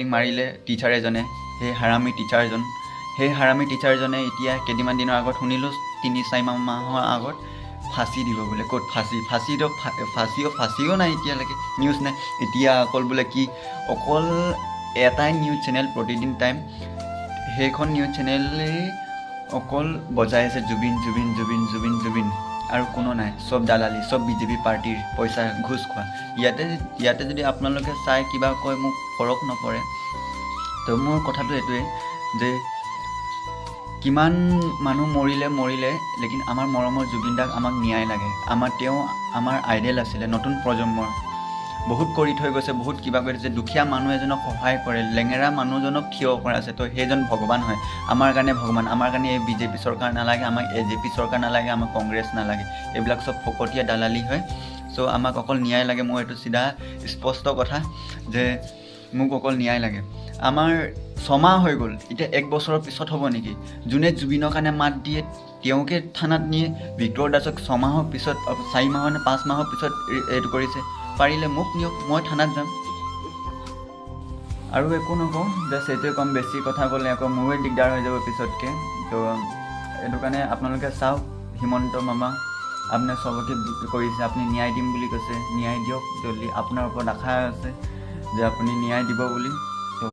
মাৰিলে টিচাৰ এজনে, সেই হাৰামী টিচাৰজনে এতিয়া কেইদিনমান দিনৰ আগত শুনিলোঁ ৩-৪ মাহৰ আগত ফাঁচি দিব বোলে। ক'ত ফাঁচিও নাই এতিয়ালৈকে, নিউজ নাই। এতিয়া অকল বোলে কি অকল এটাই নিউজ চেনেল প্ৰতিদিন টাইম, সেইখন নিউজ চেনেলেই অকল বজাই আছে জুবিন জুবিন জুবিন জুবিন জুবিন, আৰু কোনো নাই। চব দালালি, চব বিজেপি পাৰ্টিৰ পইচা ঘোচ খোৱা। ইয়াতে যদি আপোনালোকে চাই কিবা কয় মোক ফৰক নপৰে। তো মোৰ কথাটো এইটোৱে যে কিমান মানুহ মৰিলে লেকিন আমাৰ মৰমৰ জুবিন দাক আমাক ন্যায় লাগে। তেওঁ আমাৰ আইডেল আছিলে, নতুন প্ৰজন্মৰ। বহুত কৰি থৈ গৈছে, বহুত কিবা কৰি দিছে। দুখীয়া মানুহ এজনক সহায় কৰে, লেঙেৰা মানুহজনক থিয় কৰাইছে। তো সেইজন ভগৱান হয়, আমাৰ কাৰণে ভগৱান। আমাৰ কাৰণে এই বিজেপি চৰকাৰ নালাগে, আমাক AJP চৰকাৰ নালাগে, আমাক কংগ্ৰেছ নালাগে। এইবিলাক চব ফকতীয়া দালালি হয়। চ' আমাক অকল ন্যায় লাগে। মোৰ এইটো চিধা স্পষ্ট কথা যে মোক অকল ন্যায় লাগে। আমাৰ 6 মাহ হৈ গ'ল, এতিয়া 1 বছৰৰ পিছত হ'ব নেকি? যোনে জুবিনৰ কাৰণে মাত দিয়ে তেওঁকে থানাত নিয়ে, ভিক্টৰ দাসক 6 মাহৰ পিছত, 4 মাহৰ নে 5 মাহৰ পিছত এইটো কৰিছে। পাৰিলে মোক নিয়ক, মই থানাত যাম। আৰু একো নকওঁ, জাষ্ট এইটোৱে ক'ম। বেছি কথা ক'লে আকৌ মোৰে দিগদাৰ হৈ যাব পিছতকৈ। তো এইটো কাৰণে আপোনালোকে চাওক, হিমন্ত মামা আপুনি চবকে কৰিছে, আপুনি ন্যায় দিম বুলি কৈছে, ন্যায় দিয়ক জল্দি। আপোনাৰ ওপৰত আশা আছে যে আপুনি ন্যায় দিব বুলি।